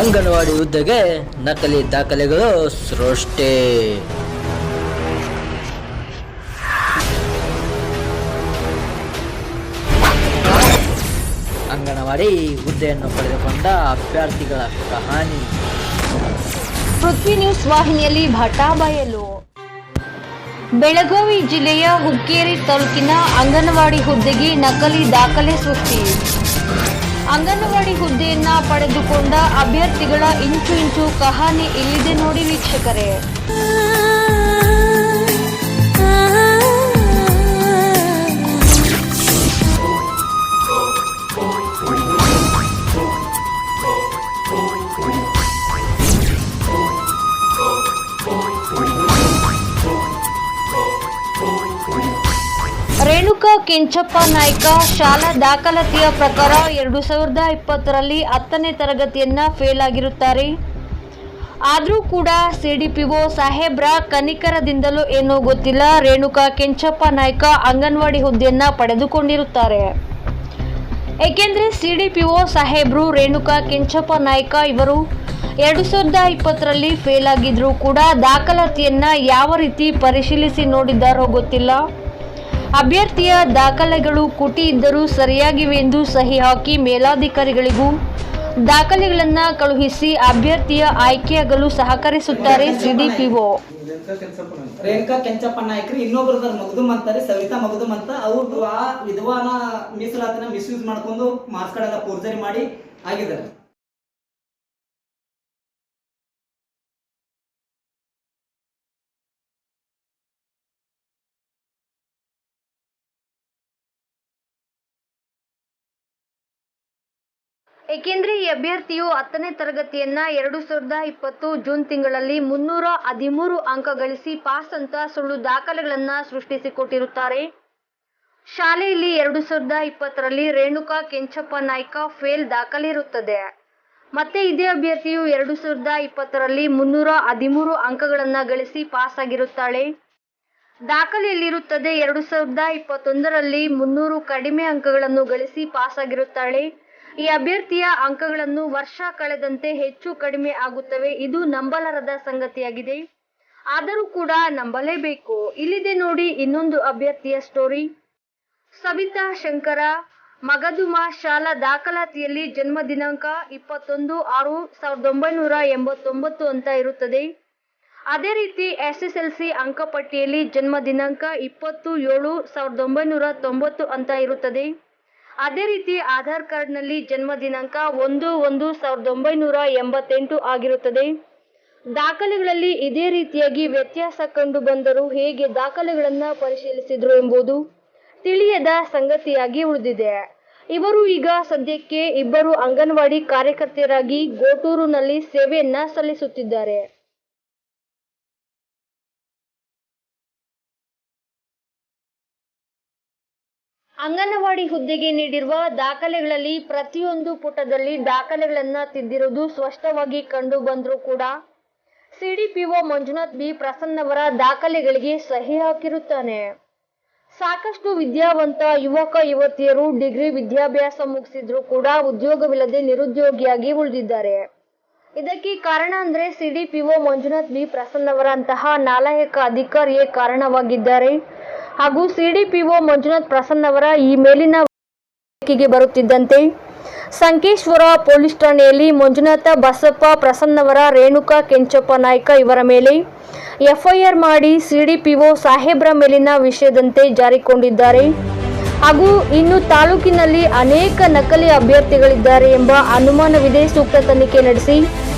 ಅಂಗನವಾಡಿ ಹುದ್ದೆಗೆ ನಕಲಿ ದಾಖಲೆಗಳು ಸೃಷ್ಟಿ. ಅಂಗನವಾಡಿ ಹುದ್ದೆಯನ್ನು ಪಡೆದುಕೊಂಡ ಅಭ್ಯರ್ಥಿಗಳ ಕಹಾನಿ. ಪೃಥ್ವಿ ನ್ಯೂಸ್ ವಾಹಿನಿಯಲ್ಲಿ ಭಟಾಬಯಲು. ಬೆಳಗಾವಿ ಜಿಲ್ಲೆಯ ಹುಕ್ಕೇರಿ ತಾಲೂಕಿನ ಅಂಗನವಾಡಿ ಹುದ್ದೆಗೆ ನಕಲಿ ದಾಖಲೆ ಸೃಷ್ಟಿ. ಅಂಗನವಾಡಿ ಹುದ್ದೆಯನ್ನ ಪಡೆದುಕೊಂಡ ಅಭ್ಯರ್ಥಿಗಳ ಇಂಚು ಇಂಚು ಕಹಾನಿ ಇಲ್ಲಿದೆ ನೋಡಿ ವೀಕ್ಷಕರೇ. ರೇಣುಕಾ ಕೆಂಚಪ್ಪ ನಾಯ್ಕ ಶಾಲಾ ದಾಖಲಾತಿಯ ಪ್ರಕಾರ 2020ರಲ್ಲಿ 10ನೇ ತರಗತಿಯನ್ನ ಫೇಲ್ ಆಗಿರುತ್ತಾರೆ. ಆದರೂ ಕೂಡ ಸಿಡಿಪಿಒ ಸಾಹೇಬ್ರ ಕನಿಕರದಿಂದಲೂ ಏನೋ ಗೊತ್ತಿಲ್ಲ, ರೇಣುಕಾ ಕೆಂಚಪ್ಪ ನಾಯ್ಕ ಅಂಗನವಾಡಿ ಹುದ್ದೆಯನ್ನ ಪಡೆದುಕೊಂಡಿರುತ್ತಾರೆ. ಏಕೆಂದರೆ ಸಿಡಿಪಿಒ ಸಾಹೇಬ್ರು ರೇಣುಕಾ ಕೆಂಚಪ್ಪ ನಾಯ್ಕ ಇವರು 2020ರಲ್ಲಿ ಫೇಲ್ ಆಗಿದ್ರು ಕೂಡ ದಾಖಲಾತಿಯನ್ನ ಯಾವ ರೀತಿ ಪರಿಶೀಲಿಸಿ ನೋಡಿದ್ದಾರೋ ಗೊತ್ತಿಲ್ಲ. ಅಭ್ಯರ್ಥಿಯ ದಾಖಲೆಗಳು ಕುಟಿ ಇದ್ದರೂ ಸರಿಯಾಗಿವೆ ಎಂದು ಸಹಿ ಹಾಕಿ ಮೇಲಾಧಿಕಾರಿಗಳಿಗೂ ದಾಖಲೆಗಳನ್ನು ಕಳುಹಿಸಿ ಅಭ್ಯರ್ಥಿಯ ಆಯ್ಕೆಯಾಗಲು ಸಹಕರಿಸುತ್ತಾರೆ ಸಿಡಿಪಿಒ. ರೇಣುಕಾ ಕೆಂಚಪ್ಪ ನಾಯ್ಕರು ಇನ್ನೊಬ್ಬರದ ಮಗದುಮ್ ಅಂತಾರೆ, ಸವಿತಾ ಮಗದುಮ್ ಅಂತ. ಅವ್ರದ್ದು ಆ ವಿಧವಾನ ಮೀಸಲಾತಿನ ಮಿಸ್ಯೂಸ್ ಮಾಡ್ಕೊಂಡು ಮಾರ್ಕ್ಸ್ ಕಾರ್ಡ್ ಎಲ್ಲ ಫೋರ್ಜರಿ ಮಾಡಿ ಆಗಿದ್ದಾರೆ. ಏಕೆಂದರೆ ಈ ಅಭ್ಯರ್ಥಿಯು 10ನೇ ತರಗತಿಯನ್ನ 2020 ಜೂನ್ ತಿಂಗಳಲ್ಲಿ 313 ಅಂಕ ಗಳಿಸಿ ಪಾಸ್ ಅಂತ ಸುಳ್ಳು ದಾಖಲೆಗಳನ್ನು ಸೃಷ್ಟಿಸಿಕೊಟ್ಟಿರುತ್ತಾರೆ. ಶಾಲೆಯಲ್ಲಿ 2020ರಲ್ಲಿ ರೇಣುಕಾ ಕೆಂಚಪ್ಪ ನಾಯ್ಕ ಫೇಲ್ ದಾಖಲೆ ಇರುತ್ತದೆ. ಮತ್ತೆ ಇದೇ ಅಭ್ಯರ್ಥಿಯು 2020ರಲ್ಲಿ 313 ಅಂಕಗಳನ್ನು ಗಳಿಸಿ ಪಾಸ್ ಆಗಿರುತ್ತಾಳೆ. ದಾಖಲೆಯಲ್ಲಿರುತ್ತದೆ 2021ರಲ್ಲಿ 300 ಕಡಿಮೆ ಅಂಕಗಳನ್ನು ಗಳಿಸಿ ಪಾಸ್ ಆಗಿರುತ್ತಾಳೆ. ಈ ಅಭ್ಯರ್ಥಿಯ ಅಂಕಗಳನ್ನು ವರ್ಷ ಕಳೆದಂತೆ ಹೆಚ್ಚು ಕಡಿಮೆ ಆಗುತ್ತವೆ. ಇದು ನಂಬಲಾರದ ಸಂಗತಿಯಾಗಿದೆ, ಆದರೂ ಕೂಡ ನಂಬಲೇಬೇಕು. ಇಲ್ಲಿದೆ ನೋಡಿ ಇನ್ನೊಂದು ಅಭ್ಯರ್ಥಿಯ ಸ್ಟೋರಿ. ಸವಿತಾ ಶಂಕರ ಮಗದುಮ ಶಾಲಾ ದಾಖಲಾತಿಯಲ್ಲಿ ಜನ್ಮ ದಿನಾಂಕ 21/6/1989 ಅಂತ ಇರುತ್ತದೆ. ಅದೇ ರೀತಿ SSLC ಅಂಕಪಟ್ಟಿಯಲ್ಲಿ ಜನ್ಮ ದಿನಾಂಕ 20/7/1990 ಅಂತ ಇರುತ್ತದೆ. ಅದೇ ರೀತಿ ಆಧಾರ್ ಕಾರ್ಡ್ನಲ್ಲಿ ಜನ್ಮ ದಿನಾಂಕ 1/1/1988 ಆಗಿರುತ್ತದೆ. ದಾಖಲೆಗಳಲ್ಲಿ ಇದೇ ರೀತಿಯಾಗಿ ವ್ಯತ್ಯಾಸ ಕಂಡು ಬಂದರೂ ಹೇಗೆ ದಾಖಲೆಗಳನ್ನು ಪರಿಶೀಲಿಸಿದ್ರು ಎಂಬುದು ತಿಳಿಯದ ಸಂಗತಿಯಾಗಿ ಉಳಿದಿದೆ. ಇವರು ಈಗ ಸದ್ಯಕ್ಕೆ ಇಬ್ಬರು ಅಂಗನವಾಡಿ ಕಾರ್ಯಕರ್ತೆಯರಾಗಿ ಗೋಟೂರಿನಲ್ಲಿ ಸೇವೆಯನ್ನ ಸಲ್ಲಿಸುತ್ತಿದ್ದಾರೆ. ಅಂಗನವಾಡಿ ಹುದ್ದೆಗೆ ನೀಡಿರುವ ದಾಖಲೆಗಳಲ್ಲಿ ಪ್ರತಿಯೊಂದು ಪುಟದಲ್ಲಿ ದಾಖಲೆಗಳನ್ನು ತಿದ್ದಿರುವುದು ಸ್ಪಷ್ಟವಾಗಿ ಕಂಡು ಬಂದರೂ ಕೂಡ ಸಿಡಿಪಿಒ ಮಂಜುನಾಥ್ ಬಿ ಪ್ರಸನ್ನವರ ದಾಖಲೆಗಳಿಗೆ ಸಹಿ ಹಾಕಿರುತ್ತಾನೆ. ಸಾಕಷ್ಟು ವಿದ್ಯಾವಂತ ಯುವಕ ಯುವತಿಯರು ಡಿಗ್ರಿ ವಿದ್ಯಾಭ್ಯಾಸ ಮುಗಿಸಿದ್ರು ಕೂಡ ಉದ್ಯೋಗವಿಲ್ಲದೆ ನಿರುದ್ಯೋಗಿಯಾಗಿ ಉಳಿದಿದ್ದಾರೆ. ಇದಕ್ಕೆ ಕಾರಣ ಅಂದ್ರೆ ಸಿಡಿಪಿಒ ಮಂಜುನಾಥ್ ಬಿ ಪ್ರಸನ್ನವರ ಅಂತಹ ನಾಲಾಯಕ ಅಧಿಕಾರಿಯೇ ಕಾರಣವಾಗಿದ್ದಾರೆ. ಹಾಗೂ ಸಿಡಿಪಿಒ ಮಂಜುನಾಥ್ ಪ್ರಸನ್ನವರ ಈ ಮೇಲಿನ ಬೆಳಕಿಗೆ ಬರುತ್ತಿದ್ದಂತೆ ಸಂಕೇಶ್ವರ ಪೊಲೀಸ್ ಠಾಣೆಯಲ್ಲಿ ಮಂಜುನಾಥ ಬಸಪ್ಪ ಪ್ರಸನ್ನವರ ರೇಣುಕಾ ಕೆಂಚಪ್ಪ ನಾಯ್ಕ ಇವರ ಮೇಲೆ FIR ಮಾಡಿ ಸಿಡಿಪಿಒ ಸಾಹೇಬ್ರ ಮೇಲಿನ ವಿಷಯದಂತೆ ಜಾರಿಕೊಂಡಿದ್ದಾರೆ. ಹಾಗೂ ಇನ್ನು ತಾಲೂಕಿನಲ್ಲಿ ಅನೇಕ ನಕಲಿ ಅಭ್ಯರ್ಥಿಗಳಿದ್ದಾರೆ ಎಂಬ ಅನುಮಾನವಿದೆ. ಸೂಕ್ತ ತನಿಖೆ ನಡೆಸಿ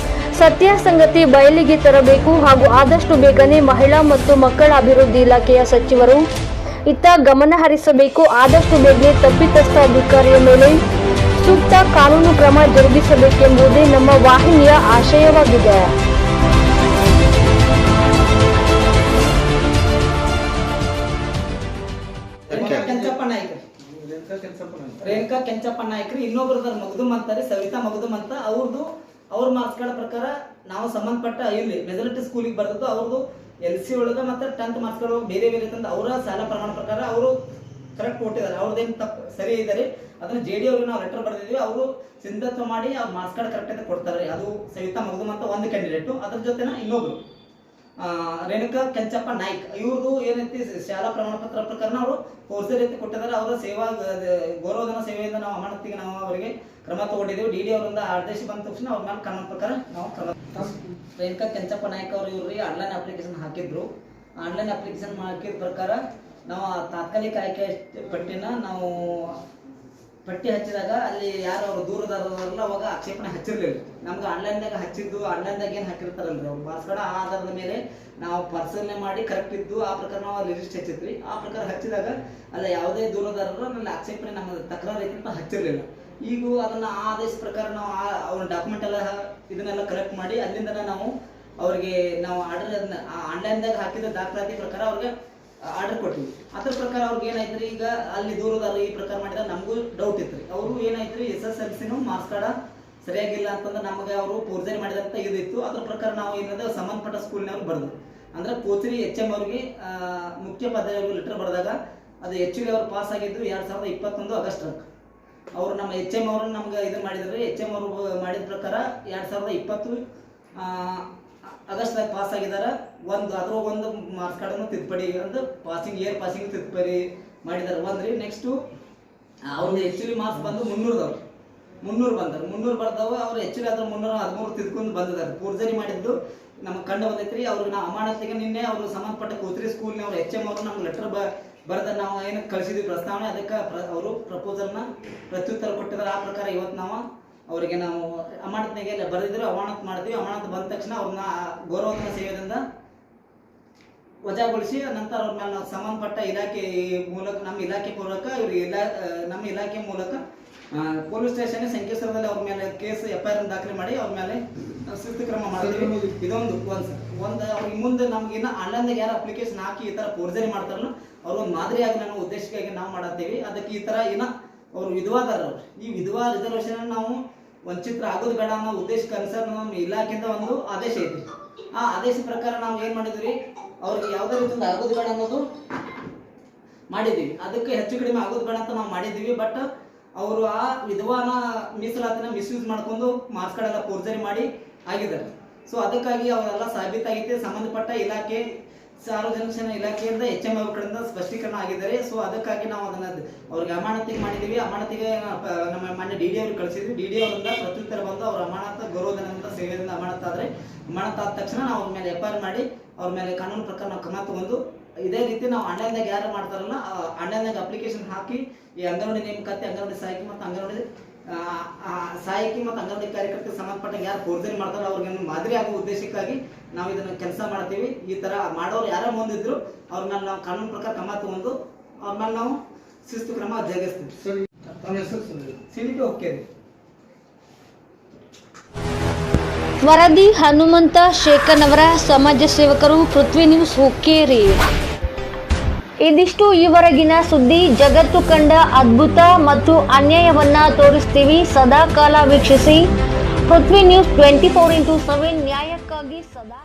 ಸತ್ಯಾಸಂಗತಿ ಬಯಲಿಗೆ ತರಬೇಕು. ಹಾಗೂ ಆದಷ್ಟು ಬೇಗನೆ ಮಹಿಳಾ ಮತ್ತು ಮಕ್ಕಳ ಅಭಿವೃದ್ಧಿ ಇಲಾಖೆಯ ಸಚಿವರು ಇತ್ತ ಗಮನ ಹರಿಸಬೇಕು. ಆದಷ್ಟು ಬೇಗನೆ ತಪ್ಪಿತಸ್ಥ ಅಧಿಕಾರಿಯ ಮೇಲೆ ಸೂಕ್ತ ಕಾನೂನು ಕ್ರಮ ಜರುಗಿಸಬೇಕೆಂಬುದೇ ನಮ್ಮ ವಾಹಿನಿಯ ಆಶಯವಾಗಿದೆ. ರೇಣುಕಾ ಕೆಂಚಪ್ಪ ನಾಯ್ಕರು ಇನ್ನೊಬ್ಬರದ ಮಗದುಮ್ ಅಂತಾರೆ, ಸವಿತಾ ಮಗದುಮ್ ಅಂತ. ಅವ್ರ ಮಾರ್ಕ್ಸ್ ಕಾರ್ಡ್ ಪ್ರಕಾರ ನಾವು ಸಂಬಂಧಪಟ್ಟ ಇಲ್ಲಿ ಮೆಜಾರಿಟಿ ಸ್ಕೂಲಿಗೆ ಬರ್ತದ್ದು. ಅವ್ರದ್ದು LC ಒಳಗೆ ಮತ್ತೆ 10th ಮಾರ್ಕ್ಸ್ ಕಾರ್ಡ್ ಬೇರೆ ತಂದು ಅವರ ಶಾಲಾ ಪ್ರಮಾಣ ಪ್ರಕಾರ ಅವರು ಕರೆಕ್ಟ್ ಕೊಟ್ಟಿದ್ದಾರೆ, ಅವ್ರದ್ದೇನು ತಪ್ಪು ಸರಿ ಇದ್ದಾರೆ. ಅದನ್ನ JD ಅವ್ರಿಗೆ ನಾವು ಲೆಟರ್ ಬರೆದಿದ್ವಿ, ಅವರು ಸಿಂಧತ್ವ ಮಾಡಿ ಅವ್ರ ಮಾರ್ಕ್ಸ್ ಕಾರ್ಡ್ ಕರೆಕ್ಟ್ ಅಂತ ಕೊಡ್ತಾರೆ. ಅದು ಸವಿತಾ ಮಗದುಮ್ ಅಂತ ಒಂದು ಕ್ಯಾಂಡಿಡೇಟು, ಅದ್ರ ಜೊತೆನ ಇನ್ನೊಬ್ರು ರೇಣುಕಾ ಕೆಂಚಪ್ಪ ನಾಯ್ಕ್, ಇವ್ರದ್ದು ಏನೈತಿ ಶಾಲಾ ಪ್ರಮಾಣ ಪತ್ರ ಪ್ರಕಾರ ಅವರು ಫೋರ್ಸರಿ ಅಂತ ಕೊಟ್ಟಿದ್ದಾರೆ. ಅವರ ಸೇವಾ ಗೌರವಧನ ಸೇವೆಯಿಂದ ನಾವು ಅಮಾನತಿಗೆ ನಾವು ಅವರಿಗೆ ಕ್ರಮ ತಗೊಂಡಿದ್ದೀವಿ. DD ಅವರಿಂದ ಆದೇಶ ಬಂದ ತಕ್ಷಣ ಅವ್ರ ಮೇಲೆ ಕಾನೂನು ಪ್ರಕಾರ ನಾವು ಕ್ರಮ. ರೇಣುಕಾ ಕೆಂಚಪ್ಪ ನಾಯ್ಕ ಅವರು ಇವ್ರಿಗೆ ಆನ್ಲೈನ್ ಅಪ್ಲಿಕೇಶನ್ ಹಾಕಿದ್ರು. ಆನ್ಲೈನ್ ಅಪ್ಲಿಕೇಶನ್ ಹಾಕಿದ ಪ್ರಕಾರ ನಾವು ತಾತ್ಕಾಲಿಕ ಆಯ್ಕೆ ಪಟ್ಟಿನ ನಾವು ಪಟ್ಟಿ ಹಚ್ಚಿದಾಗ ಅಲ್ಲಿ ಯಾರು ಅವರು ದೂರದಾರರಲ್ಲ ಅವಾಗ ಆಕ್ಷೇಪಣೆ ಹಚ್ಚಿರ್ಲಿಲ್ಲ. ನಮ್ಗೆ ಆನ್ಲೈನ್ದಾಗ ಹಚ್ಚಿದ್ದು, ಆನ್ಲೈನ್ದಾಗ ಏನು ಹಾಕಿರ್ತಾರಲ್ರಿ ಅವ್ರು ಮಾರ್ಕ್ಸ್ ಕಾರ್ಡ್, ಆ ಆಧಾರದ ಮೇಲೆ ನಾವು ಪರಿಶೀಲನೆ ಮಾಡಿ ಕರೆಕ್ಟ್ ಇದ್ದು ಆ ಪ್ರಕಾರ ನಾವು ಅಲ್ಲಿ ಲಿಸ್ಟ್ ಹಚ್ಚಿದ್ವಿ. ಆ ಪ್ರಕಾರ ಹಚ್ಚಿದಾಗ ಅಲ್ಲಿ ಯಾವುದೇ ದೂರದಾರರು ಅಲ್ಲಿ ಆಕ್ಷೇಪಣೆ ನಮ್ಮ ತಕರಾರು ಐತೆ ಹಚ್ಚಿರ್ಲಿಲ್ಲ. ಈಗ ಅದನ್ನ ಆ ಆದೇಶ ಪ್ರಕಾರ ನಾವು ಅವ್ರ ಡಾಕ್ಯುಮೆಂಟ್ ಎಲ್ಲ ಇದನ್ನೆಲ್ಲ ಕರೆಕ್ಟ್ ಮಾಡಿ ಅಲ್ಲಿಂದ ನಾವು ಅವ್ರಿಗೆ ನಾವು ಆರ್ಡರ್ ಆನ್ಲೈನ್ದಾಗ ಹಾಕಿದ ದಾಖಲಾತಿ ಪ್ರಕಾರ ಅವ್ರಿಗೆ ಆರ್ಡರ್ ಕೊಟ್ಟಿವಿ. ಅದ್ರ ಪ್ರಕಾರ ಅವ್ರಿಗೆ ಏನಾಯ್ತ್ರಿ, ಈಗ ಅಲ್ಲಿ ದೂರದಾರ ಈ ಪ್ರಕಾರ ಮಾಡಿದಾಗ ನಮಗೂ ಡೌಟ್ ಇತ್ತು. ಅವರು ಏನಾಯ್ತ್ರಿ SSLCನೂ ಮಾರ್ಕ್ಸ್ ಕಾರ್ಡ್ ಸರಿಯಾಗಿಲ್ಲ ಅಂತಂದ್ರೆ ನಮಗೆ ಅವರು ಫೋರ್ಜರಿ ಮಾಡಿದಂತ ಇದಿತ್ತು. ಅದ್ರ ಪ್ರಕಾರ ನಾವು ಏನಂದ್ರೆ ಸಂಬಂಧಪಟ್ಟ ಸ್ಕೂಲ್ನವ್ರು ಬರೆದು ಅಂದ್ರೆ ಕೋಚರಿ HM ಅವ್ರಿಗೆ ಮುಖ್ಯ ಪದವಿಯವ್ರಿಗೆ ಲೆಟರ್ ಬರೆದಾಗ ಅದು HUL ಅವ್ರು ಪಾಸ್ ಆಗಿದ್ರು 2021 ಆಗಸ್ಟ್. ಅವರು ನಮ್ಮ HM ಅವರು ನಮ್ಗೆ ಇದು ಮಾಡಿದ್ರಿ. HM ಅವರು ಮಾಡಿದ ಪ್ರಕಾರ 2020 ಆಗಸ್ಟ್ದಾಗ ಪಾಸ್ ಆಗಿದ್ದಾರೆ. ಒಂದು ಮಾರ್ಕ್ಸ್ ಕಾರ್ಡನ್ನು ತಿದ್ದುಪಡಿ ಅಂದ್ರೆ ಪಾಸಿಂಗ್ ಇಯರ್ ಪಾಸಿಂಗ್ ತಿದ್ದುಪಡಿ ಮಾಡಿದ್ದಾರೆ ಒಂದ್ರಿ. ನೆಕ್ಸ್ಟು ಅವ್ರದ್ದು HUL ಮಾರ್ಕ್ಸ್ ಬಂದು 300 ಬಂದಾರೆ. 300 ಬರ್ದವ ಅವ್ರು HUL ಆದ್ರೆ 313 ತಿದ್ಕೊಂಡು ಬಂದಿದ್ದಾರೆ. ಫೋರ್ಜರಿ ಮಾಡಿದ್ದು ನಮ್ಗೆ ಕಂಡು ಬಂದೈತ್ರಿ. ಅವ್ರಿಗೆ ನಾವು ಅಮಾನತಿಗೆ ನಿನ್ನೆ ಅವರು ಸಂಬಂಧಪಟ್ಟ ಕೋತ್ರಿ ಸ್ಕೂಲ್ನವ್ರು HM ಅವರು ನಮ್ಗೆ ಲೆಟರ್ ಬರೆದ ನಾವು ಏನಕ್ಕೆ ಕಳಿಸಿದ್ವಿ ಪ್ರಸ್ತಾವನೆ, ಅದಕ್ಕೆ ಅವರು ಪ್ರಪೋಸಲ್ನ ಪ್ರತ್ಯುತ್ತರ ಕೊಟ್ಟಿದ್ದಾರೆ. ಆ ಪ್ರಕಾರ ಇವತ್ತು ನಾವು ಅವರಿಗೆ ನಾವು ಅಮಾನತ್ನಾಗೆ ಬರೆದಿದ್ರು, ಅಮಾನತ್ ಮಾಡಿದ್ವಿ. ಅಮಾನತ್ ಬಂದ ತಕ್ಷಣ ಅವ್ರನ್ನ ಗೌರವಧನ ಸೇವೆಯಿಂದ ವಜಾಗೊಳಿಸಿ ನಂತರ ಅವ್ರ ಮೇಲೆ ನಾವು ಸಂಬಂಧಪಟ್ಟ ಇಲಾಖೆ ಮೂಲಕ ನಮ್ಮ ಇಲಾಖೆ ಮೂಲಕ ನಮ್ಮ ಇಲಾಖೆ ಮೂಲಕ ಪೊಲೀಸ್ ಸ್ಟೇಷನ್ ಸಂಕೇಶ್ವರದಲ್ಲಿ ಅವ್ರ ಮೇಲೆ ಕೇಸ್ FIR ದಾಖಲೆ ಮಾಡಿ ಅವ್ರ ಮೇಲೆ ಶಿಸ್ತು ಕ್ರಮ ಮಾಡ್ತೀವಿ. ಇದೊಂದು ಅವ್ರಿಗೆ ಮುಂದೆ ನಮ್ಗಿನ್ನ ಆನ್ಲೈನ್ದಾಗ ಯಾರು ಅಪ್ಲಿಕೇಶನ್ ಹಾಕಿ ಈ ತರ ಫೋರ್ಜರಿ ಮಾಡ್ತಾರಲ್ಲ ಅವ್ರ ಒಂದು ಮಾದರಿಯಾಗಿ ನಮ್ಮ ಉದ್ದೇಶಕ್ಕಾಗಿ ನಾವು ಮಾಡತ್ತೀವಿ. ಅದಕ್ಕೆ ಈ ತರ ಅವ್ರು ವಿಧವಾದಾರರು ಈ ವಿಧವಾ ರಿಸರ್ವೇಶನ್ ನಾವು ವಂಚಿತರ ಆಗೋದು ಬೇಡ ಅನ್ನೋ ಉದ್ದೇಶಕ್ಕೆ ಅನುಸಾರ ನಮ್ಮ ಇಲಾಖೆಯಿಂದ ಒಂದು ಆದೇಶ ಐತಿ. ಆ ಆದೇಶ ಪ್ರಕಾರ ನಾವು ಏನ್ ಮಾಡಿದ್ವಿ, ಅವ್ರಿಗೆ ಯಾವುದೇ ರೀತಿಯಿಂದ ಆಗೋದು ಬೇಡ ಅನ್ನೋದು ಮಾಡಿದ್ದೀವಿ. ಅದಕ್ಕೆ ಹೆಚ್ಚು ಕಡಿಮೆ ಆಗೋದು ಬೇಡ ಅಂತ ನಾವು ಮಾಡಿದ್ದೀವಿ. ಬಟ್ ಅವರು ಆ ವಿಧವಾನ ಮೀಸಲಾತಿನ ಮಿಸ್ಯೂಸ್ ಮಾಡ್ಕೊಂಡು ಮಾರ್ಕ್ಸ್ ಕಾರ್ಡ್ ಎಲ್ಲ ಫೋರ್ಜರಿ ಮಾಡಿ ಆಗಿದ್ದಾರೆ. ಸೊ ಅದಕ್ಕಾಗಿ ಅವೆಲ್ಲ ಸಾಬೀತಾಗೈತೆ. ಸಂಬಂಧಪಟ್ಟ ಇಲಾಖೆ ಸಾರ್ವಜನಿಕ ಇಲಾಖೆಯಿಂದ HM ಅವ್ರ ಕಡೆಯಿಂದ ಸ್ಪಷ್ಟೀಕರಣ ಆಗಿದ್ದಾರೆ. ಸೊ ಅದಕ್ಕಾಗಿ ನಾವು ಅದನ್ನ ಅವ್ರಿಗೆ ಅಮಾನತಿಗೆ ಮಾಡಿದ್ದೀವಿ. ಅಮಾನತಿಗೆ ನಮ್ಮ ಮಾನ್ಯ DD ಅವ್ರಿಗೆ ಕಳಿಸಿದ್ವಿ. DD ಅವರಿಂದ ಪ್ರತ್ಯುತ್ತರ ಬಂದು ಅವ್ರ ಅಮಾನತ ಗೌರವಧನದಿಂದ ಸೇವೆಯಿಂದ ಅಮಾನತಾದ್ರೆ ಅಮಾನತಾದ ತಕ್ಷಣ ನಾವು ಅವ್ರ ಮೇಲೆ FIR ಮಾಡಿ ಅವ್ರ ಮೇಲೆ ಕಾನೂನು ಪ್ರಕಾರ ನಾವು ಕ್ರಮ ತಗೊಂಡು ಇದೇ ರೀತಿ ನಾವು ಆನ್ಲೈನ್ದಾಗ ಯಾರು ಮಾಡ್ತಾರಲ್ಲ ಆನ್ಲೈನ್ದಾಗ ಅಪ್ಲಿಕೇಶನ್ ಹಾಕಿ ಈ ಅಂಗನವಾಡಿ ನೇಮಕಾತಿ, ಅಂಗನವಾಡಿ ಸಹಾಯಕಿ ಮತ್ತು ಅಂಗನವಾಡಿ ಕಾರ್ಯಕರ್ತರಿಗೆ ಸಂಬಂಧಪಟ್ಟ ಯಾರು ಫೋರ್ಜರಿ ಮಾಡ್ತಾರೋ ಅವ್ರಿಗೆ ಮಾದರಿ ಆಗುವ ಉದ್ದೇಶಕ್ಕಾಗಿ ನಾವು ಇದನ್ನ ಕೆಲಸ ಮಾಡ್ತೀವಿ. ಈ ತರ ಮಾಡೋರು ಯಾರ ಮುಂದಿದ್ರು ಅವ್ರ ಮೇಲೆ ನಾವು ಕಾನೂನು ಪ್ರಕಾರ ಕ್ರಮ ತಗೊಂಡು ಅವ್ರ ಮೇಲೆ ನಾವು ಶಿಸ್ತು ಕ್ರಮ ಜರುಗಿಸ್ತೀವಿ. CDP ಓಕೆ ರೀ. ವರದಿ ಹನುಮಂತ ಶೇಖರ್ನವರ ಸಮಾಜ ಸೇವಕರು, ಪೃಥ್ವಿ ನ್ಯೂಸ್ ಹುಕ್ಕೇರಿ. ಇದಿಷ್ಟು ಈವರೆಗಿನ ಸುದ್ದಿ. ಜಗತ್ತು ಕಂಡ ಅದ್ಭುತ ಮತ್ತು ಅನ್ಯಾಯವನ್ನ ತೋರಿಸ್ತೀವಿ. ಸದಾ ಕಾಲ ವೀಕ್ಷಿಸಿ ಪೃಥ್ವಿ ನ್ಯೂಸ್ 24/7, ನ್ಯಾಯಕ್ಕಾಗಿ ಸದಾ.